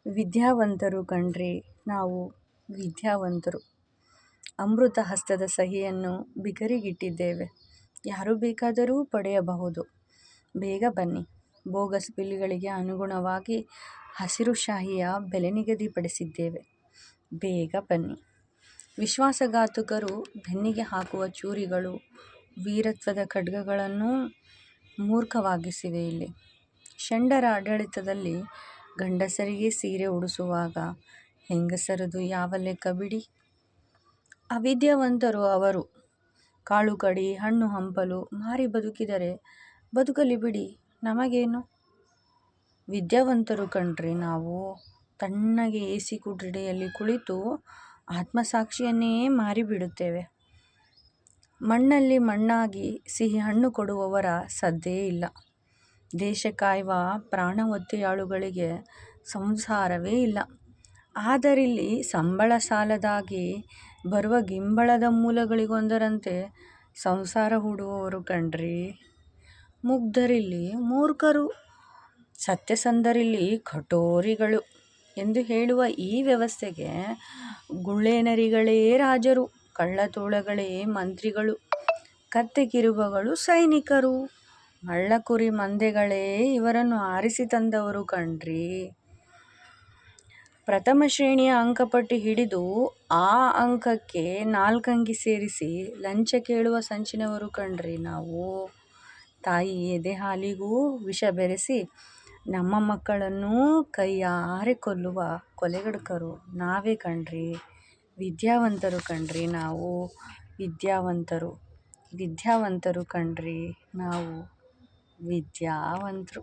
ವಿದ್ಯಾವಂತರು ಕಣ್ರಿ ನಾವು ವಿದ್ಯಾವಂತರು. ಅಮೃತ ಹಸ್ತದ ಸಹಿಯನ್ನು ಬಿಗರಿಗಿಟ್ಟಿದ್ದೇವೆ. ಯಾರು ಬೇಕಾದರೂ ಪಡೆಯಬಹುದು. ಬೇಗ ಬನ್ನಿ. ಬೋಗಸ್ ಬಿಲ್ಗಳಿಗೆ ಅನುಗುಣವಾಗಿ ಹಸಿರು ಶಾಹಿಯ ಬೆಲೆ ನಿಗದಿಪಡಿಸಿದ್ದೇವೆ. ಬೇಗ ಬನ್ನಿ. ವಿಶ್ವಾಸಘಾತುಕರು ಬೆನ್ನಿಗೆ ಹಾಕುವ ಚೂರಿಗಳು ವೀರತ್ವದ ಖಡ್ಗಗಳನ್ನು ಮೂರ್ಖವಾಗಿಸಿವೆ ಇಲ್ಲಿ. ಷಂಡರ ಆಡಳಿತದಲ್ಲಿ ಗಂಡಸರಿಗೆ ಸೀರೆ ಉಡಿಸುವಾಗ ಹೆಂಗಸರದು ಯಾವ ಲೆಕ್ಕ ಬಿಡಿ. ಅವಿದ್ಯಾವಂತರು ಅವರು. ಕಾಳು ಕಡಿ ಹಣ್ಣು ಹಂಪಲು ಮಾರಿ ಬದುಕಿದರೆ ಬದುಕಲಿ ಬಿಡಿ, ನಮಗೇನು. ವಿದ್ಯಾವಂತರು ಕಣ್ರಿ ನಾವು. ತಣ್ಣಗೆ ಎಸಿ ಕೊಠಡಿಯಲ್ಲಿ ಕುಳಿತು ಆತ್ಮಸಾಕ್ಷಿಯನ್ನೇ ಮಾರಿಬಿಡುತ್ತೇವೆ. ಮಣ್ಣಲ್ಲಿ ಮಣ್ಣಾಗಿ ಸಿಹಿ ಹಣ್ಣು ಕೊಡುವವರ ಸದ್ದೇ ಇಲ್ಲ. ದೇಶ ಕಾಯುವ ಪ್ರಾಣ ಒತ್ತೆಯಾಳುಗಳಿಗೆ ಸಂಸಾರವೇ ಇಲ್ಲ. ಆದರಿಲ್ಲಿ ಸಂಬಳ ಸಾಲದಾಗಿ ಬರುವ ಗಿಂಬಳದ ಮೂಲಗಳಿಗೊಂದರಂತೆ ಸಂಸಾರ ಹೂಡುವವರು ಕಣ್ರಿ. ಮುಗ್ಧರಿಲ್ಲಿ ಮೂರ್ಖರು, ಸತ್ಯಸಂಧರಿಲ್ಲಿ ಕಠೋರಿಗಳು ಎಂದು ಹೇಳುವ ಈ ವ್ಯವಸ್ಥೆಗೆ ಗುಳ್ಳೇನರಿಗಳೇ ರಾಜರು, ಕಳ್ಳತೋಳಗಳೇ ಮಂತ್ರಿಗಳು, ಕತ್ತೆ ಕಿರುಬಗಳು ಸೈನಿಕರು, ಮಳ್ಳಕುರಿ ಮಂದೆಗಳೇ ಇವರನ್ನು ಆರಿಸಿ ತಂದವರು ಕಣ್ರಿ. ಪ್ರಥಮ ಶ್ರೇಣಿಯ ಅಂಕಪಟ್ಟಿ ಹಿಡಿದು ಆ ಅಂಕಕ್ಕೆ 4 ಅಂಗಿ ಸೇರಿಸಿ ಲಂಚ ಕೇಳುವ ಸಂಚಿನವರು ಕಣ್ರಿ ನಾವು. ತಾಯಿ ಎದೆ ಹಾಲಿಗೂ ವಿಷ ಬೆರೆಸಿ ನಮ್ಮ ಮಕ್ಕಳನ್ನೂ ಕೈಯಾರೆ ಕೊಲ್ಲುವ ಕೊಲೆಗಡುಕರು ನಾವೇ ಕಣ್ರಿ. ವಿದ್ಯಾವಂತರು ಕಣ್ರಿ ನಾವು. ವಿದ್ಯಾವಂತರು ಕಣ್ರಿ ನಾವು. ವಿದ್ಯಾವಂತರು.